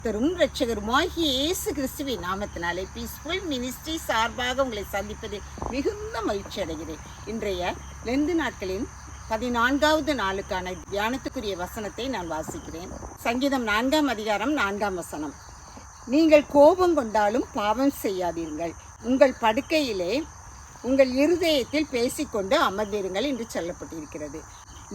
கர்த்தரும் இரட்சகருமாகிய இயேசு கிறிஸ்துவின் நாமத்தினாலே பீஸ்ஃபுல் மினிஸ்ட்ரி சார்பாக உங்களை சந்திப்பது மிகுந்த மகிழ்ச்சி அடைகிறேன். இன்றைய லெந்து நாட்களின் 14வது நாளுக்கான தியானத்துக்குரிய வசனத்தை நான் வாசிக்கிறேன். சங்கீதம் 4ஆம் அதிகாரம் 4ஆம் வசனம். நீங்கள் கோபம் கொண்டாலும் பாவம் செய்யாதீர்கள், உங்கள் படுக்கையிலே உங்கள் இருதயத்தில் பேசிக்கொண்டு அமர்ந்திருங்கள் என்று சொல்லப்பட்டிருக்கிறது.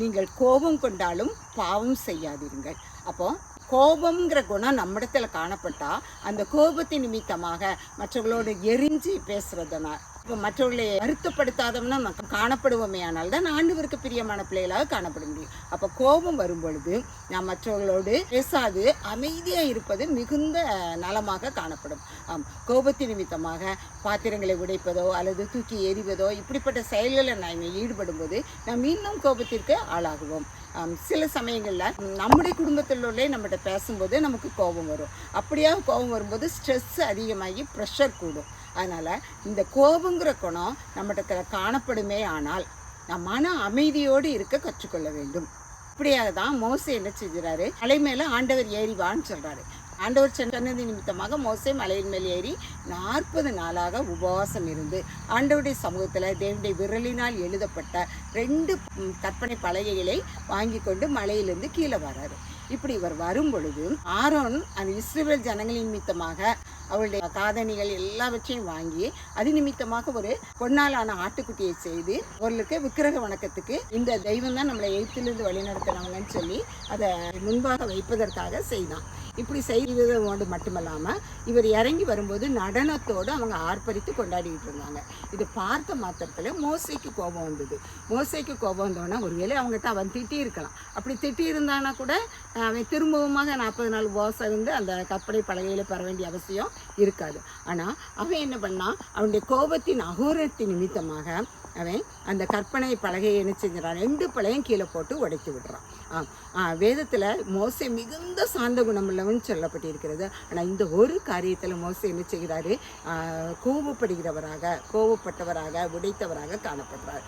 நீங்கள் கோபம் கொண்டாலும் பாவம் செய்யாதீர்கள். அப்போ கோபம்ங்கிற குணம் நம்மிடத்தில் காணப்பட்டா அந்த கோபத்தின் நிமித்தமாக மற்றவர்களோடு எரிஞ்சு பேசுறதுனா, இப்போ மற்றவர்களை வருத்தப்படுத்தாதோம்னா நம்ம காணப்படுவோமே, ஆனால் தான் ஆண்டவருக்கு பிரியமான பிள்ளைகளாக காணப்பட முடியும். அப்போ கோபம் வரும் பொழுது நாம் மற்றவர்களோடு பேசாது அமைதியாக இருப்பது மிகுந்த நலமாக காணப்படும். கோபத்தின் நிமித்தமாக பாத்திரங்களை உடைப்பதோ அல்லது தூக்கி எறிவதோ இப்படிப்பட்ட செயல்களில் நாம் ஈடுபடும் போது நாம் இன்னும் கோபத்திற்கு ஆளாகுவோம். சில சமயங்களில் நம்முடைய குடும்பத்தில் உள்ளே நம்மகிட்ட பேசும்போது நமக்கு கோபம் வரும். அப்படியாக கோபம் வரும்போது ஸ்ட்ரெஸ் அதிகமாகி ப்ரெஷர் கூடும். அதனால் இந்த கோபங்கிற குணம் நம்மகிட்ட காணப்படுமே, ஆனால் நம் மன அமைதியோடு இருக்க கற்றுக்கொள்ள வேண்டும். இப்படியாக தான் மோசே என்ன செஞ்சுறாரு, மலை மேலே ஆண்டவர் ஏறிவான்னு சொல்கிறாரு. ஆண்டவர் சொன்னது நிமித்தமாக மோசே மலையின் மேல் ஏறி 40 நாளாக உபவாசம் இருந்து ஆண்டவருடைய சமூகத்தில் தேவனுடைய விரலினால் எழுதப்பட்ட 2 கற்பனை பலகைகளை வாங்கி கொண்டு மலையிலிருந்து கீழே வராரு. இப்படி இவர் வரும் பொழுது ஆரோன் அந்த இஸ்ரவேல் ஜனங்களின் நிமித்தமாக அவருடைய காதணிகள் எல்லாவற்றையும் வாங்கி அது நிமித்தமாக ஒரு பொன்னாலான ஆட்டுக்குட்டியை செய்து அவர்களுக்கு விக்கிரக வணக்கத்துக்கு இந்த தெய்வம் தான் நம்மளை எகிப்திலிருந்து வழிநடத்தினவங்கன்னு சொல்லி அதை முன்பாக வைப்பதற்காக செய்தான். இப்படி செய்ததோடு மட்டுமல்லாமல் இவர் இறங்கி வரும்போது நடனத்தோடு அவங்க ஆர்ப்பரித்து கொண்டாடிக்கிட்டு இருந்தாங்க. இது பார்த்த மாத்திரத்தில் மோசேக்கு கோபம் வந்தது. மோசேக்கு கோபம் வந்தோன்னா ஒருவேளை அவங்ககிட்ட அவன் திட்டி இருக்கலாம். அப்படி திட்டி இருந்தானா கூட அவன் திரும்பவுமாக 40 நாள் உபவாசம் இருந்து அந்த கற்பனை பலகையில் பெற வேண்டிய அவசியம் இருக்காது. ஆனால் அவன் என்ன பண்ணான், அவனுடைய கோபத்தின் அகோரத்தின் நிமித்தமாக அவன் அந்த கற்பனை பலகையை என்ன செஞ்சிடறான், 2 பலகையும் கீழே போட்டு உடைத்து விடுறான். வேதத்தில் மோசே மிகுந்த சாந்த குணமுள்ளவன் சொல்லப்பட்டிருக்கிறது. ஆனால் இந்த ஒரு காரியத்தில் மோசே என்ன செய்கிறாரு, கோபப்பட்டவராக உடைத்தவராக காணப்படுறார்.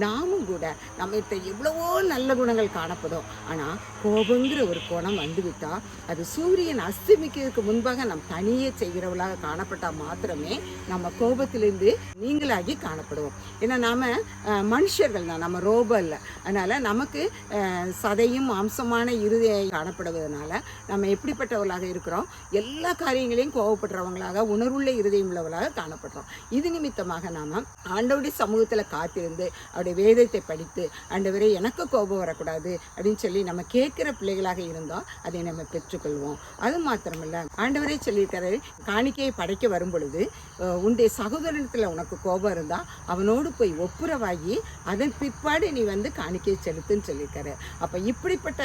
நாமும் கூட நம்மகிட்ட எவ்வளவோ நல்ல குணங்கள் காணப்படும். ஆனால் கோபங்கிற ஒரு குணம் வந்துவிட்டால் அது சூரியன் அஸ்தமிக்கிறதுக்கு முன்பாக நம் தனியே செய்கிறவளாக காணப்பட்டால் மாத்திரமே நம்ம கோபத்திலிருந்து நீங்களாகி காணப்படுவோம். ஏன்னா நாம் மனுஷர்கள் தான், நம்ம ரோபோ இல்லை. அதனால் நமக்கு சதையும் அம்சமான இருதயம் காணப்படுவதனால நம்ம எப்படிப்பட்டவர்களாக இருக்கிறோம், எல்லா காரியங்களையும் கோபப்படுறவங்களாக உணர்வுள்ள இருதயம் உள்ளவர்களாக காணப்படுறோம். இது நிமித்தமாக நாம் ஆண்டவருடைய சமூகத்தில் காத்திருந்து அவருடைய வேதத்தை படித்து ஆண்டவரே எனக்கு கோபம் வரக்கூடாது அப்படின்னு சொல்லி நம்ம கேட்குற பிள்ளைகளாக இருந்தோம், அதை நம்ம பெற்றுக்கொள்வோம். அது மாத்திரமில்லை, ஆண்டவரே சொல்லியிருக்காரு, காணிக்கையை படைக்க வரும் பொழுது உன்னுடைய சகோதரத்தில் உனக்கு கோபம் இருந்தால் அவனோடு போய் ஒப்புரவாகி அதன் பிற்பாடு நீ காணிக்கையை செலுத்துன்னு சொல்லியிருக்காரு. அப்போ இப்படிப்பட்ட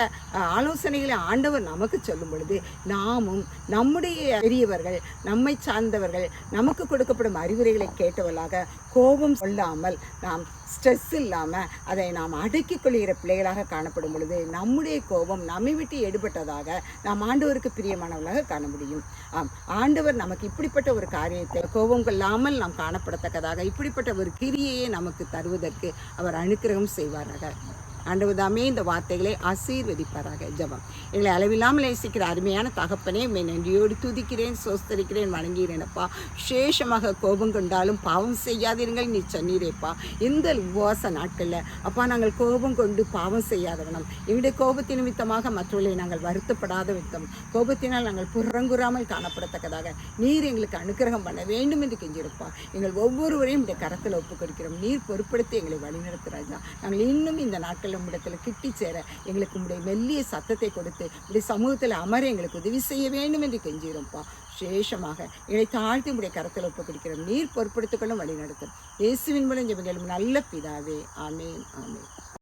ஆலோசனைகளை ஆண்டவர் நமக்கு சொல்லும் பொழுது நாமும் நம்முடைய பெரியவர்கள், நம்மை சார்ந்தவர்கள் நமக்கு கொடுக்கப்படும் அறிவுரைகளை கேட்டவர்களாக கோபம் கொள்ளாமல் நாம் ஸ்ட்ரெஸ் இல்லாமல் அதை நாம் அடக்கிக் கொள்கிற பிள்ளைகளாக காணப்படும் பொழுது நம்முடைய கோபம் நம்மை விட்டு எடுபட்டதாக நாம் ஆண்டவருக்கு பிரியமானவர்களாக காண முடியும். ஆண்டவர் நமக்கு இப்படிப்பட்ட ஒரு காரியத்தை கோபம் கொள்ளாமல் நாம் காணப்படத்தக்கதாக இப்படிப்பட்ட ஒரு கிரியையை நமக்கு தருவதற்கு அவர் அனுக்கிரகம் செய்வாராக. ஆண்டவர்தாமே இந்த வார்த்தைகளை ஆசீர்வதிப்பாராக. ஜெபம். எங்களை அளவில்லாமல் நேசிக்கிற அருமையான தகப்பனே, உம்மை நன்றியோடு துதிக்கிறேன், சோஸ்தரிக்கிறேன், வணங்குகிறேனப்பா. விசேஷமாக கோபம் கொண்டாலும் பாவம் செய்யாதீர்கள் நீ சொன்னீரேப்பா. இந்த உபவாச நாட்களில் அப்பா நாங்கள் கோபம் கொண்டு பாவம் செய்யாதவனம், எங்களுடைய கோபத்தின் நிமித்தமாக மற்றவர்களை நாங்கள் வருத்தப்படாத விதம், கோபத்தினால் நாங்கள் புறங்குறாமல் காணப்படத்தக்கதாக நீர் எங்களுக்கு அனுக்கிரகம் பண்ண வேண்டும் என்று கெஞ்சிருப்பா. எங்கள் ஒவ்வொருவரையும் இந்த கரத்தில் ஒப்புக் கொடுக்கிறோம். நீர் பொறுப்படுத்தி எங்களை வழிநடத்துகிறாஜா. நாங்கள் இன்னும் இந்த நாட்களில் உம்மிடத்தில் கிட்டி சேர எங்களுக்கு உம்முடைய மெல்லிய சத்தத்தை கொடுத்து உடைய சமூகத்தில் அமர எங்களுக்கு உதவி செய்ய வேண்டும் என்று கெஞ்சிருப்பா. விசேஷமாக எங்களை தாழ்த்தி உடைய கரத்தில் ஒப்புக் கொடுக்கிறோம். நீர் பொறுப்படுத்திக் கொள்ளும், வழி நடத்தும். இயேசுவின் மூலம் ஜெபங்களும் நல்ல பிதாவே. ஆமேன், ஆமேன்.